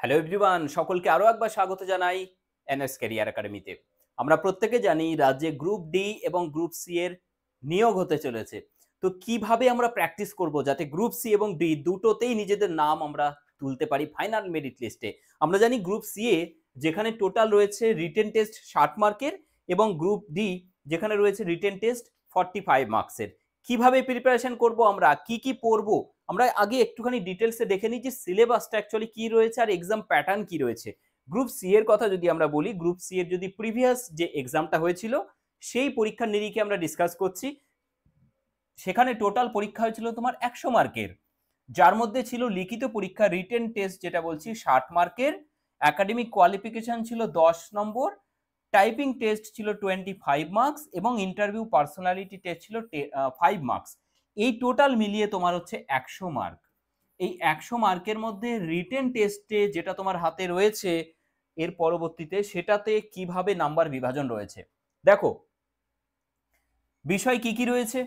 Hello everyone, সকলকে আরো একবার স্বাগত জানাই এনএস ক্যারিয়ার একাডেমিতে। আমরা প্রত্যেকে জানি রাজ্যে গ্রুপ ডি এবং গ্রুপ সি এর নিয়োগ হতে চলেছে। তো কিভাবে আমরা প্র্যাকটিস করব যাতে গ্রুপ সি এবং ডি দুটোতেই নিজেদের নাম আমরা তুলতে পারি ফাইনাল মেরিট লিস্টে। আমরা জানি গ্রুপ সি এ যেখানে টোটাল রয়েছে রিটেন টেস্ট 60 মার্কের এবং গ্রুপ ডি যেখানে রয়েছে রিটেন টেস্ট 45 মার্কসের। কিভাবে প্রিপারেশন করব, আমরা কি কি পড়বো, আমরা আগে একটুখানি ডিটেলসে দেখে নিই যে সিলেবাসটা অ্যাকচুয়ালি কি রয়েছে আর এক্সাম প্যাটার্ন কি রয়েছে। গ্রুপ সি এর কথা যদি আমরা বলি, গ্রুপ সি এর যদি প্রিভিয়াস যে এক্সামটা হয়েছিল সেই পরীক্ষার নিরিখে আমরা ডিসকাস করছি। সেখানে টোটাল পরীক্ষা হয়েছিল তোমার 100 মার্কের, যার মধ্যে ছিল লিখিত পরীক্ষা রিটেন টেস্ট যেটা বলছি 60 মার্কের, একাডেমিক কোয়ালিফিকেশন ছিল 10 নম্বর, টাইপিং টেস্ট ছিল 25 মার্কস এবং ইন্টারভিউ পার্সোনালিটি টেস্ট ছিল 5 মার্কস। এই টোটাল মিলিয়ে তোমার হচ্ছে 100 মার্ক। এই 100 মার্কের মধ্যে রিটেন টেস্টে যেটা তোমার হাতে রয়েছে এর পরবর্তীতে সেটাতে কিভাবে নাম্বার বিভাজন রয়েছে দেখো। বিষয় কি কি রয়েছে,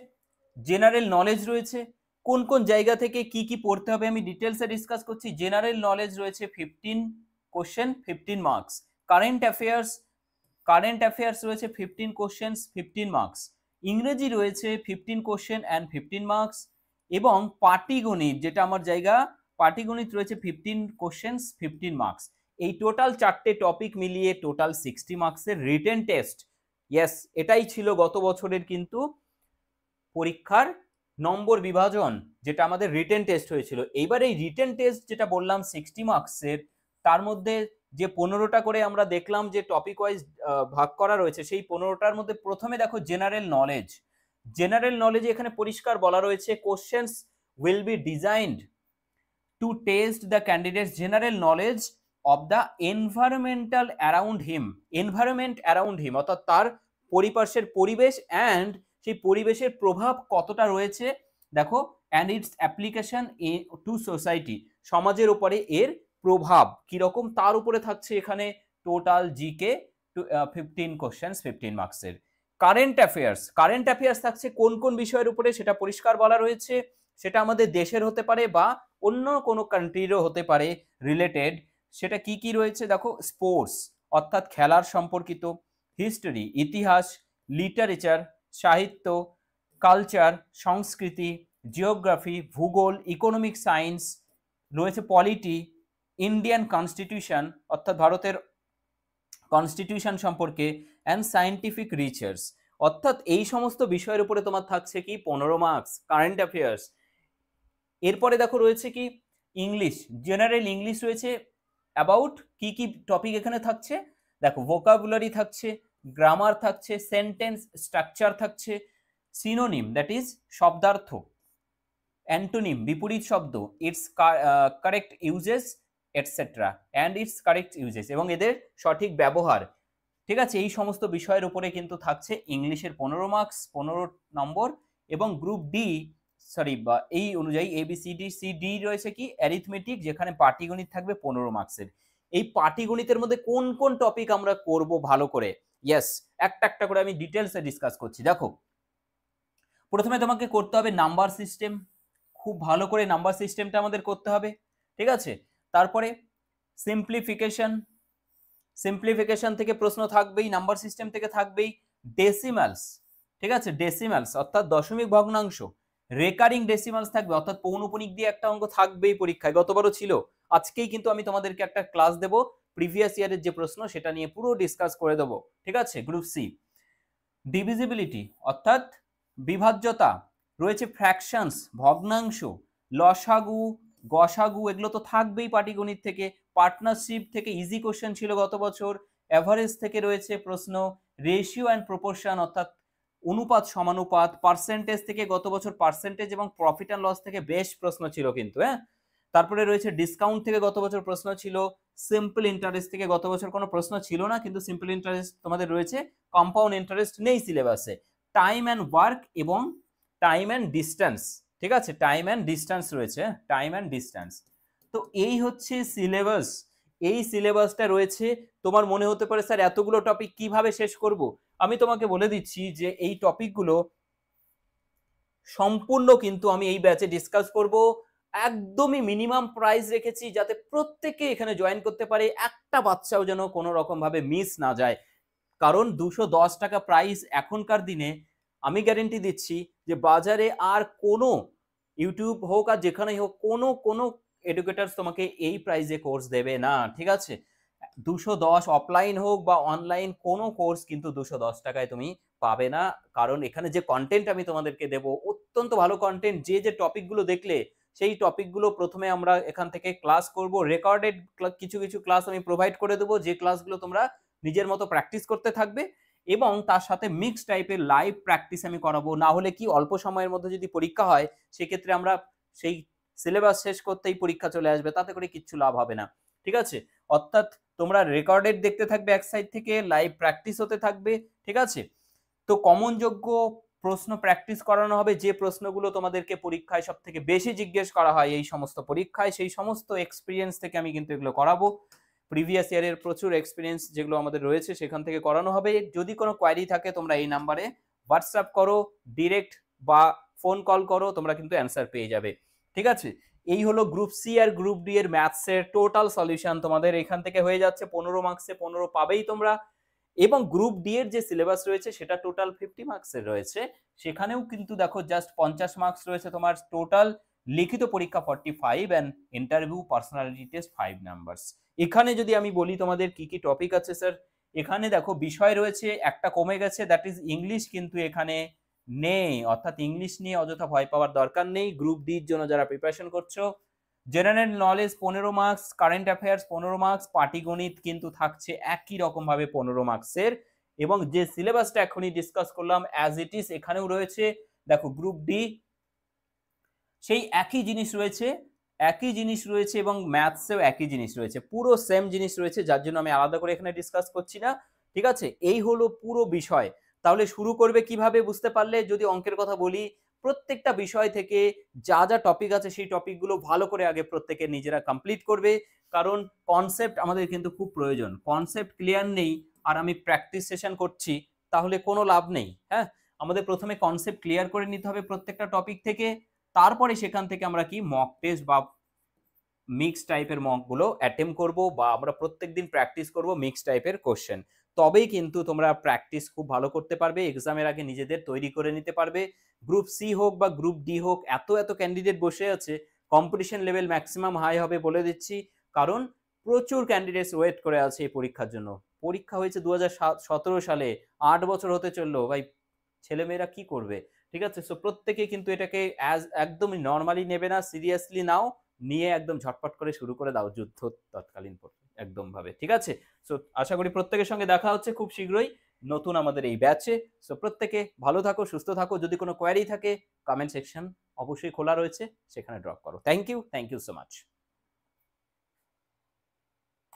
জেনারেল নলেজ রয়েছে, কোন কোন জায়গা থেকে কি কি পড়তে হবে আমি ডিটেলসে ডিসকাস করছি। জেনারেল নলেজ রয়েছে 15 কোশ্চেন 15 মার্কস, কারেন্ট অ্যাফেয়ার্স রয়েছে 15 কোশ্চেন্স 15 মার্কস, ইংরেজি রয়েছে 15 কোশ্চেন অ্যান্ড 15 মার্কস এবং পাটিগণিত যেটা আমার জায়গা, পাটিগণিত রয়েছে 15 কোশ্চেন্স 15 মার্কস। এই টোটাল চারটে টপিক মিলিয়ে টোটাল 60 মার্কসের রিটেন টেস্ট। ইয়েস, এটাই ছিল গত বছরের কিন্তু পরীক্ষার নম্বর বিভাজন, যেটা আমাদের রিটেন টেস্ট হয়েছিল। এইবার এই রিটেন টেস্ট যেটা বললাম 60 মার্কসের, তার মধ্যে যে 15টা করে আমরা দেখলাম যে টপিক ওয়াইজ ভাগ করা রয়েছে, সেই 15টার মধ্যে প্রথমে দেখো জেনারেল নলেজ। জেনারেল নলেজে এখানে পরিষ্কার বলা রয়েছে questions will be designed to test the candidates general knowledge of the environmental around him. Environment around him অর্থাৎ তার পরিপার্শ্বের পরিবেশ অ্যান্ড সেই পরিবেশের প্রভাব কতটা রয়েছে দেখো, and it's application to society, সমাজের উপরে এর প্রভাব কিরকম তার উপরে থাকছে এখানে টোটাল জিকে 15 কোশ্চেন্স 15 মার্কসের। কারেন্ট অ্যাফেয়ার্স থাকছে কোন কোন বিষয়ের উপরে সেটা পরিষ্কার বলা রয়েছে, সেটা আমাদের দেশের হতে পারে বা অন্য কোনো কান্ট্রিরও হতে পারে রিলেটেড। সেটা কি কি রয়েছে দেখো, স্পোর্টস অর্থাৎ খেলার সম্পর্কিত, হিস্টোরি ইতিহাস, লিটারেচার সাহিত্য, কালচার সংস্কৃতি, জিওগ্রাফি ভূগোল, ইকোনমিক সায়েন্স রয়েছে, পলিটি, ইন্ডিয়ান কনস্টিটিউশন অর্থাৎ ভারতের কনস্টিটিউশন সম্পর্কে, অ্যান্ড সায়েন্টিফিক রিসার্চ। অর্থাৎ এই সমস্ত বিষয়ের উপরে তোমার থাকছে কি 15 মার্কস কারেন্ট অ্যাফেয়ার্স। এরপরে দেখো রয়েছে কি ইংলিশ, জেনারেল ইংলিশ রয়েছে অ্যাবাউট কি কি টপিক এখানে থাকছে দেখো, ভোকাবুলারি থাকছে, গ্রামার থাকছে, সেন্টেন্স স্ট্রাকচার থাকছে, সিনোনিম দ্যাট ইজ শব্দার্থ, অ্যান্টোনিম বিপরীত শব্দ, it's correct uses etcetera and it's correct uses এবং এদের সঠিক ব্যবহার। ঠিক আছে, এই সমস্ত বিষয়ের উপরে কিন্তু থাকছে ইংলিশের 15 মার্কস 15 নম্বর এবং গ্রুপ ডি বা এই অনুযায়ী ABCD রয়েছে কি অ্যারিথমেটিক, যেখানে পাটিগণিত থাকবে 15 মার্কসের। এই পাটিগণিতের মধ্যে কোন কোন টপিক আমরা করব ভালো করে, ইয়েস একটা একটা করে আমি ডিটেলসে ডিসকাস করছি। দেখো প্রথমে তোমাকে করতে হবে নাম্বার সিস্টেম, খুব ভালো করে নাম্বার সিস্টেমটা আমাদের করতে হবে। ঠিক আছে, তারপরে সিম্পলিফিকেশন থেকে প্রশ্ন থাকবেই, নাম্বার সিস্টেম থেকে থাকবেই, ডেসিমালস। ঠিক আছে, ডেসিমালস অর্থাৎ দশমিক ভগ্নাংশ, রেকারিং ডেসিমালস থাকবে অর্থাৎ পৌনপুনিক দিয়ে একটা অঙ্ক থাকবেই পরীক্ষায়, গতবারও ছিল। আজকেই কিন্তু আমি তোমাদেরকে একটা ক্লাস দেবো প্রিভিয়াস ইয়ারের যে প্রশ্ন সেটা নিয়ে পুরো ডিসকাস করে দেবো। ঠিক আছে, গ্রুপ সি ডিভিজিবিলিটি অর্থাৎ বিভাজ্যতা রয়েছে, ফ্র্যাকশনস ভগ্নাংশ, লসাগু গসাগু এগুলো তো থাকবেই পাটিগণিত থেকে, পার্টনারশিপ থেকে ইজি কোশ্চেন ছিল গত বছর, এভারেজ থেকে রয়েছে প্রশ্ন, রেশিও অ্যান্ড প্রপোর্শন অর্থাৎ অনুপাত সমানুপাত, পার্সেন্টেজ থেকে গত বছর পার্সেন্টেজ এবং প্রফিট অ্যান্ড লস থেকে বেশ প্রশ্ন ছিল কিন্তু। তারপরে রয়েছে ডিসকাউন্ট থেকে গত বছর প্রশ্ন ছিল, সিম্পল ইন্টারেস্ট থেকে গত বছর কোনো প্রশ্ন ছিল না কিন্তু সিম্পল ইন্টারেস্ট তোমাদের রয়েছে, কম্পাউন্ড ইন্টারেস্ট নেই সিলেবাসে, টাইম অ্যান্ড ওয়ার্ক এবং টাইম অ্যান্ড ডিস্টেন্স। ঠিক আছে, টাইম অ্যান্ড ডিস্টেন্স রয়েছে, টাইম অ্যান্ড ডিস্টেন্স। তো এই হচ্ছে সিলেবাস, এই সিলেবাসটা রয়েছে। তোমার মনে হতে পারে স্যার এতগুলো টপিক কিভাবে শেষ করব, আমি তোমাকে বলে দিচ্ছি যে এই টপিকগুলো সম্পূর্ণ কিন্তু আমি এই ব্যাচে ডিসকাস করব একদমই মিনিমাম প্রাইস রেখেছি যাতে প্রত্যেকে এখানে জয়েন করতে পারে, একটা বাচ্চাও যেন কোনো রকম ভাবে মিস না যায়। কারণ 210 টাকা প্রাইস এখনকার দিনে আমি গ্যারেন্টি দিচ্ছি যে বাজারে আর কোনো ইউটিউব হোক আর যেখানেই হোক কোনো কোনো এডুকেটার্স তোমাকে এই প্রাইসে কোর্স দেবে না, ঠিক আছে? 210 অফলাইন হোক বা অনলাইন কোনো কোর্স কিন্তু 210 টাকায় তুমি পাবে না। কারণ এখানে যে কন্টেন্ট আমি তোমাদেরকে দেব অত্যন্ত ভালো কন্টেন্ট। যে যে টপিকগুলো দেখলে সেই টপিকগুলো প্রথমে আমরা এখান থেকে ক্লাস করব, রেকর্ডেড কিছু কিছু ক্লাস আমি প্রোভাইড করে দেবো, যে ক্লাসগুলো তোমরা নিজের মতো প্র্যাকটিস করতে থাকবে এবং তার সাথে মিক্স টাইপের লাইভ প্র্যাকটিস আমি করাবো। না হলে কি অল্প সময়ের মধ্যে যদি পরীক্ষা হয় সেক্ষেত্রে আমরা সেই সিলেবাস শেষ করতেই পরীক্ষা চলে আসবে, তাতে করে কিচ্ছু লাভ হবে না, ঠিক আছে? অর্থাৎ তোমরা রেকর্ডেড দেখতে থাকবে এক সাইড থেকে, লাইভ প্র্যাকটিস হতে থাকবে, ঠিক আছে? তো কমন যোগ্য প্রশ্ন প্র্যাকটিস করানো হবে, যে প্রশ্নগুলো তোমাদেরকে পরীক্ষায় সব থেকে বেশি জিজ্ঞেস করা হয় এই সমস্ত পরীক্ষায়, সেই সমস্ত এক্সপিরিয়েন্স থেকে আমি কিন্তু এগুলো করাবো। প্রিভিয়াস ইয়ারের প্রচুর এক্সপিরিয়েন্স যেগুলো আমাদের রয়েছে সেখান থেকে করানো হবে। যদি কোনো কোয়ারি থাকে তোমরা এই নাম্বারে হোয়াটসঅ্যাপ করো, ডিরেক্ট বা ফোন কল করো, তোমরা কিন্তু অ্যান্সার পেয়ে যাবে, ঠিক আছে? এই হলো গ্রুপ সি আর গ্রুপ ডি এর ম্যাথসের টোটাল সলিউশন। তোমাদের এখান থেকে হয়ে যাচ্ছে 15 মার্কসে 15 পাবেই তোমরা। এবং গ্রুপ ডি এর যে সিলেবাস রয়েছে সেটা টোটাল 50 মার্কসের রয়েছে, সেখানেও কিন্তু দেখো জাস্ট 50 মার্কস রয়েছে তোমার টোটাল। লিখিত পরীক্ষা 45 and interview personality test 5 numbers. এখানে যদি আমি বলি তোমাদের কি কি টপিক আছে স্যার, এখানে দেখো বিষয় রয়েছে একটা কমে গেছে, দ্যাট ইজ ইংলিশ, কিন্তু এখানে নেই, অর্থাৎ ইংলিশ নিয়ে অযথা ভয় পাওয়ার দরকার নেই গ্রুপ ডির জন্য যারা প্রিপারেশন করছো। General knowledge 15 marks, current affairs 15 marks, পাটিগণিত কিন্তু থাকছে একই রকম ভাবে 15 মার্কসের। এবং যে সিলেবাসটা এখনই ডিসকাস করলাম অ্যাজ ইট ইজ এখানেও রয়েছে। দেখো গ্রুপ ডি সেই একই জিনিস রয়েছে, একই জিনিস রয়েছে এবং ম্যাথসেও একই জিনিস রয়েছে, পুরো সেম জিনিস রয়েছে, যার জন্য আমি আলাদা করে এখানে ডিসকাস করছি না, ঠিক আছে? এই হলো পুরো বিষয়। তাহলে শুরু করবে কিভাবে বুঝতে পারলে? যদি অঙ্কের কথা বলি, প্রত্যেকটা বিষয় থেকে যা যা টপিক আছে সেই টপিকগুলো ভালো করে আগে প্রত্যেকে নিজেরা কমপ্লিট করবে, কারণ কনসেপ্ট আমাদের কিন্তু খুব প্রয়োজন। কনসেপ্ট ক্লিয়ার নেই আর আমি প্র্যাকটিস সেশন করছি তাহলে কোনো লাভ নেই। হ্যাঁ, আমাদের প্রথমে কনসেপ্ট ক্লিয়ার করে নিতে হবে প্রত্যেকটা টপিক থেকে, তারপরে সেখান থেকে আমরা কি মক টেস্ট বা মিক্স টাইপের মকগুলো অ্যাটেম্প করব, বা আমরা প্রত্যেকদিন প্র্যাকটিস করব মিক্স টাইপের কোশ্চেন। তবেই কিন্তু তোমরা প্র্যাকটিস খুব ভালো করতে পারবে, এক্সামের আগে নিজেদের তৈরি করে নিতে পারবে। গ্রুপ সি হোক বা গ্রুপ ডি হোক, এত এত ক্যান্ডিডেট বসে আছে, কম্পিটিশন লেভেল ম্যাক্সিমাম হাই হবে বলে দিচ্ছি, কারণ প্রচুর ক্যান্ডিডেটস ওয়েট করে আছে এই পরীক্ষার জন্য। পরীক্ষা হয়েছে 2017 সালে, 8 বছর হতে চললো ভাই, ছেলেমেয়েরা কি করবে? ঠিক আছে, সো প্রত্যেকে কিন্তু এটাকে অ্যাজ একদমই নর্মালি নেবে না, সিরিয়াসলি নাও, নিয়ে একদম ঝটপট করে শুরু করে দাও যুদ্ধ তৎকালীন একদম ভাবে, ঠিক আছে? সো আশা করি প্রত্যেকের সঙ্গে দেখা হচ্ছে খুব শীঘ্রই নতুন আমাদের এই ব্যাচে। সো প্রত্যেকে ভালো থাকো, সুস্থ থাকো। যদি কোনো কোয়ারি থাকে কমেন্ট সেকশন অবশ্যই খোলা রয়েছে, সেখানে ড্রপ করো। Thank you so much.